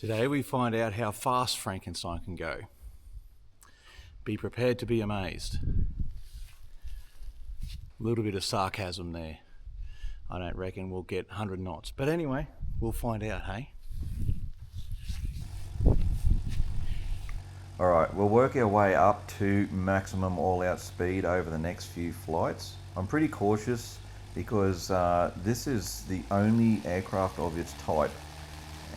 Today we find out how fast Frankenstein can go. Be prepared to be amazed. A little bit of sarcasm there. I don't reckon we'll get 100 knots. But anyway, we'll find out, hey? Alright, we'll work our way up to maximum all-out speed over the next few flights. I'm pretty cautious because this is the only aircraft of its type,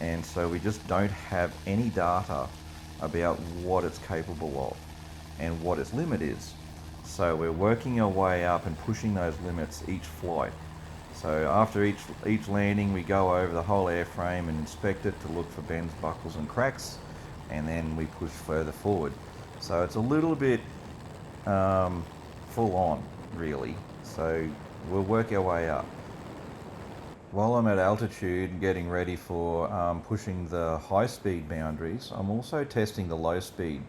and so we just don't have any data about what it's capable of and what its limit is. So we're working our way up and pushing those limits each flight. So after each landing, we go over the whole airframe and inspect it to look for bends, buckles and cracks, and then we push further forward. So it's a little bit full on, really. So we'll work our way up. While I'm at altitude getting ready for pushing the high speed boundaries, I'm also testing the low speed.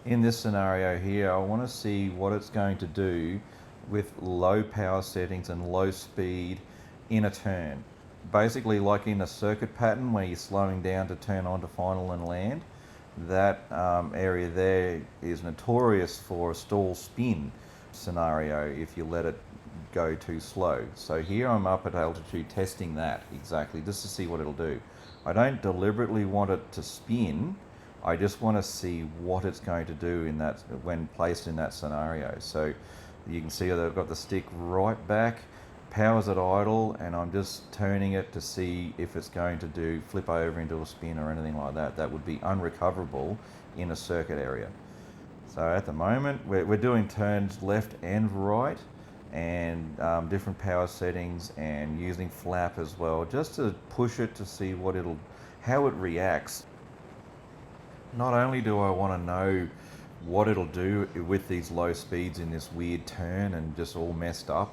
In this scenario here, I want to see what it's going to do with low power settings and low speed in a turn. Basically like in a circuit pattern where you're slowing down to turn on to final and land. That area there is notorious for a stall spin scenario if you let it go too slow. So here I'm up at altitude testing that exactly just to see what it'll do. I don't deliberately want it to spin, I just want to see what it's going to do in that when placed in that scenario. So you can see that I've got the stick right back, power's at idle, and I'm just turning it to see if it's going to flip over into a spin or anything like that. That would be unrecoverable in a circuit area. So at the moment we're doing turns left and right, and different power settings, and using flap as well, just to push it to see how it reacts. Not only do I want to know what it'll do with these low speeds in this weird turn and just all messed up,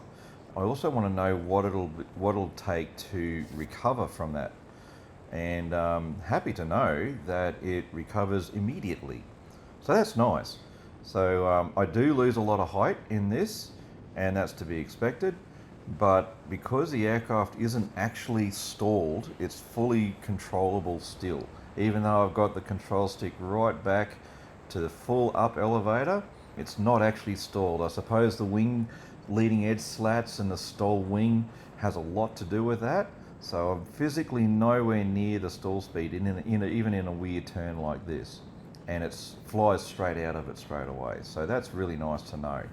I also want to know what it'll take to recover from that. And happy to know that it recovers immediately. So that's nice. So I do lose a lot of height in this, and that's to be expected, but because the aircraft isn't actually stalled, it's fully controllable still. Even though I've got the control stick right back to the full up elevator, it's not actually stalled. I suppose the wing leading edge slats and the stall wing has a lot to do with that, so I'm physically nowhere near the stall speed even in a weird turn like this, and it flies straight out of it straight away. So that's really nice to know.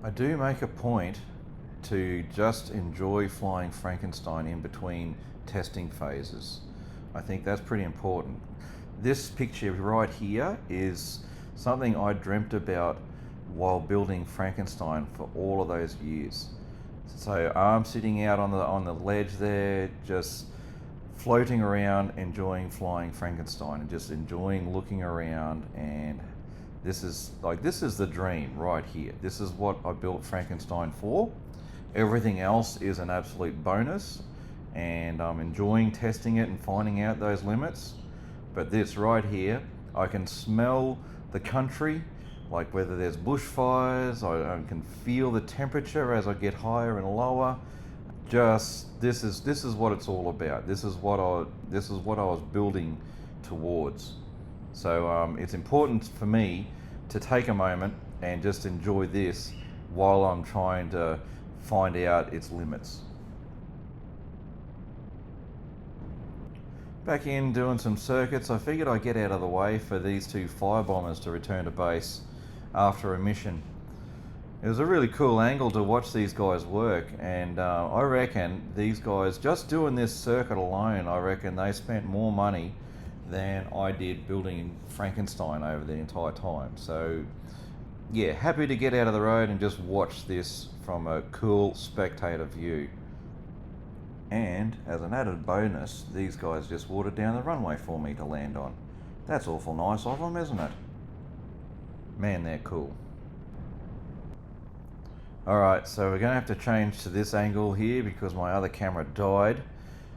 I do make a point to just enjoy flying Frankenstein in between testing phases. I think that's pretty important. This picture right here is something I dreamt about while building Frankenstein for all of those years. So I'm sitting out on the ledge there, just floating around, enjoying flying Frankenstein and just enjoying looking around, and this is the dream right here. This is what I built Frankenstein for. Everything else is an absolute bonus, and I'm enjoying testing it and finding out those limits. But this right here, I can smell the country, like whether there's bushfires, I can feel the temperature as I get higher and lower. Just this is what it's all about. This is what I was building towards. So it's important for me to take a moment and just enjoy this while I'm trying to find out its limits. Back in doing some circuits, I figured I'd get out of the way for these two firebombers to return to base after a mission. It was a really cool angle to watch these guys work, and I reckon these guys, just doing this circuit alone, I reckon they spent more money than I did building Frankenstein over the entire time. So yeah, happy to get out of the road and just watch this from a cool spectator view. And as an added bonus, these guys just watered down the runway for me to land on. That's awful nice of them, isn't it? Man, they're cool. Alright, so we're going to have to change to this angle here because my other camera died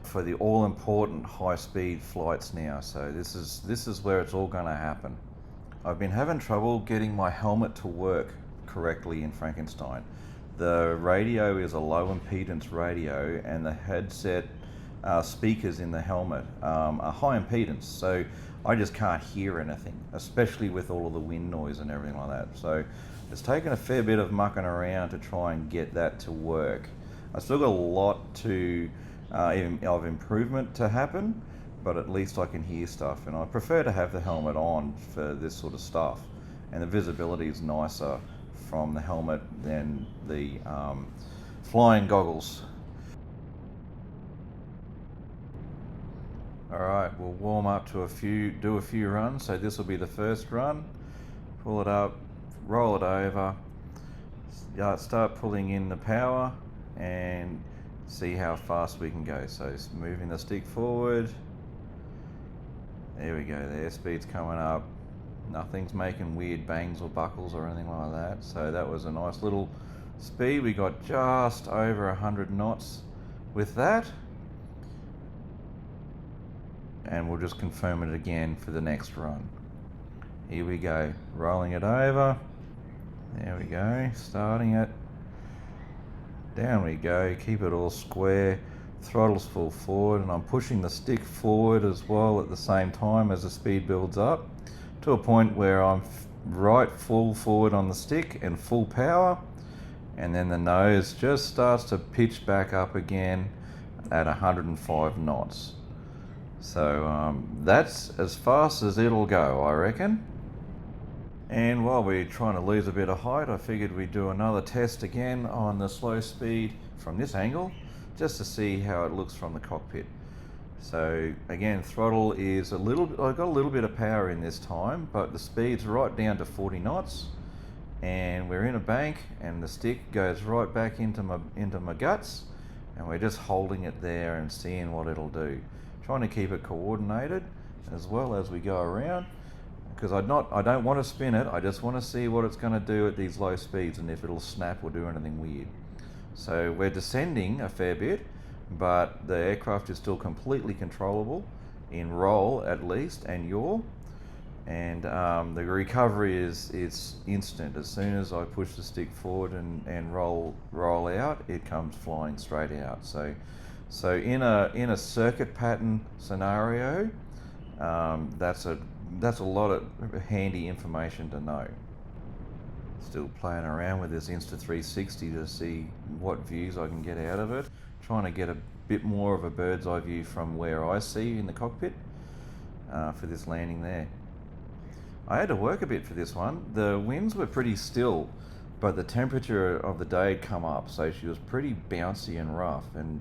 for the all-important high-speed flights now. So this is where it's all going to happen. I've been having trouble getting my helmet to work correctly in Frankenstein. The radio is a low impedance radio, and the headset speakers in the helmet are high impedance, so I just can't hear anything, especially with all of the wind noise and everything like that. So it's taken a fair bit of mucking around to try and get that to work. I've still got a lot of improvement to happen, but at least I can hear stuff, and I prefer to have the helmet on for this sort of stuff, and the visibility is nicer from the helmet than the flying goggles. Alright, we'll warm up to do a few runs. So this will be the first run. Pull it up, roll it over, start pulling in the power and see how fast we can go. So it's moving the stick forward. There we go, the airspeed's coming up. Nothing's making weird bangs or buckles or anything like that. So that was a nice little speed. We got just over 100 knots with that. And we'll just confirm it again for the next run. Here we go, rolling it over. There we go, starting it. Down we go, keep it all square. Throttle's full forward, and I'm pushing the stick forward as well at the same time as the speed builds up to a point where I'm right full forward on the stick and full power, and then the nose just starts to pitch back up again at 105 knots. So that's as fast as it'll go, I reckon. And while we're trying to lose a bit of height, I figured we'd do another test again on the slow speed from this angle, just to see how it looks from the cockpit. So again, throttle is I got a little bit of power in this time, but the speed's right down to 40 knots, and we're in a bank, and the stick goes right back into my guts, and we're just holding it there and seeing what it'll do. Trying to keep it coordinated as well as we go around, because I don't want to spin it. I just want to see what it's going to do at these low speeds and if it'll snap or do anything weird. So we're descending a fair bit, but the aircraft is still completely controllable in roll at least and yaw, and the recovery is instant. As soon as I push the stick forward and roll out, it comes flying straight out. So in a circuit pattern scenario, that's a lot of handy information to know. Still playing around with this Insta360 to see what views I can get out of it. Trying to get a bit more of a bird's eye view from where I see in the cockpit for this landing there. I had to work a bit for this one. The winds were pretty still, but the temperature of the day had come up, so she was pretty bouncy and rough, and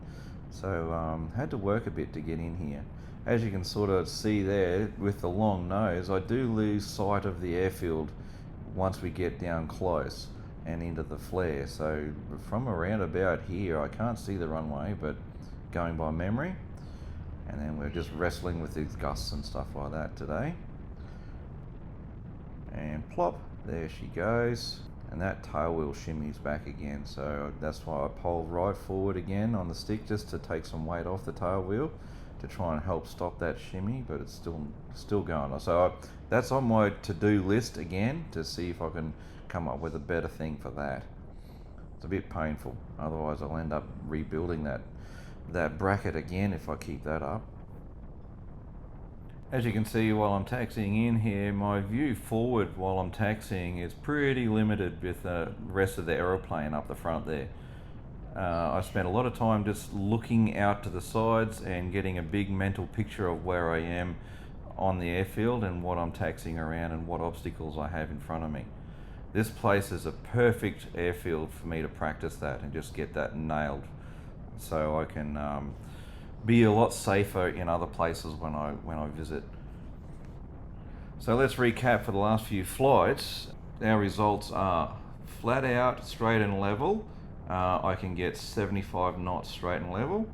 so had to work a bit to get in here. As you can sort of see there with the long nose, I do lose sight of the airfield once we get down close and into the flare. So from around about here, I can't see the runway, but going by memory. And then we're just wrestling with these gusts and stuff like that today. And plop, there she goes. And that tail wheel shimmies back again, so that's why I pulled right forward again on the stick just to take some weight off the tail wheel to try and help stop that shimmy, but it's still going. So that's on my to-do list again, to see if I can come up with a better thing for that. It's a bit painful, otherwise I'll end up rebuilding that bracket again if I keep that up. As you can see while I'm taxiing in here, my view forward while I'm taxiing is pretty limited with the rest of the aeroplane up the front there. I spent a lot of time just looking out to the sides and getting a big mental picture of where I am on the airfield and what I'm taxiing around and what obstacles I have in front of me. This place is a perfect airfield for me to practice that and just get that nailed, so I can be a lot safer in other places when I visit. So let's recap for the last few flights. Our results are flat out, straight and level. I can get 75 knots straight and level.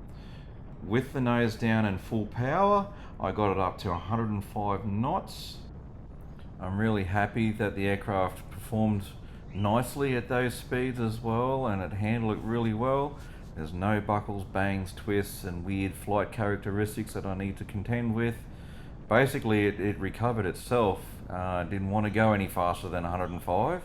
With the nose down and full power, I got it up to 105 knots. I'm really happy that the aircraft performed nicely at those speeds as well, and it handled it really well. There's no buckles, bangs, twists, and weird flight characteristics that I need to contend with. Basically, it recovered itself. Didn't want to go any faster than 105.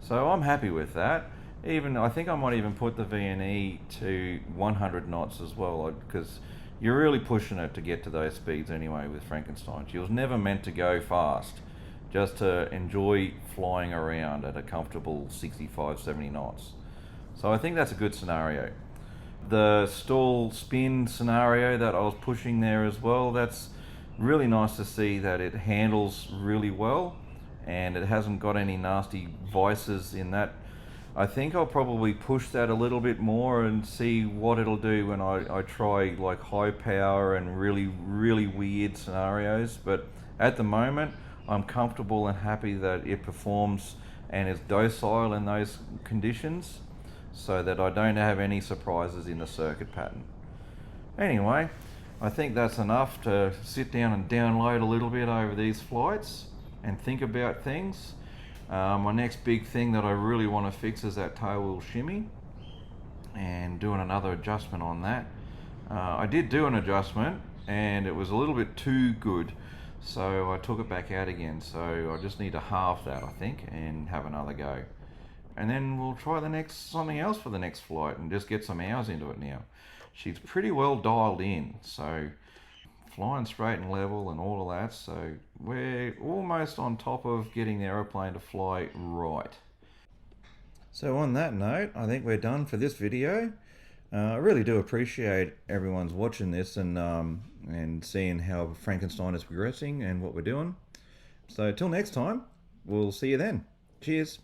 So I'm happy with that. I think I might even put the VNE to 100 knots as well, because you're really pushing it to get to those speeds anyway with Frankenstein. She was never meant to go fast, just to enjoy flying around at a comfortable 65, 70 knots. So I think that's a good scenario. The stall spin scenario that I was pushing there as well, that's really nice to see that it handles really well and it hasn't got any nasty vices in that. I think I'll probably push that a little bit more and see what it'll do when I try like high power and really weird scenarios. But at the moment, I'm comfortable and happy that it performs and is docile in those conditions, so that I don't have any surprises in the circuit pattern. Anyway, I think that's enough to sit down and download a little bit over these flights and think about things. My next big thing that I really want to fix is that tail wheel shimmy, and doing another adjustment on that. I did do an adjustment and it was a little bit too good, so I took it back out again. So I just need to halve that, I think, and have another go. And then we'll try something else for the next flight and just get some hours into it now. She's pretty well dialed in, so flying straight and level and all of that, so we're almost on top of getting the aeroplane to fly right. So on that note, I think we're done for this video. I really do appreciate everyone's watching this and seeing how Frankenstein is progressing and what we're doing. So till next time, we'll see you then. Cheers.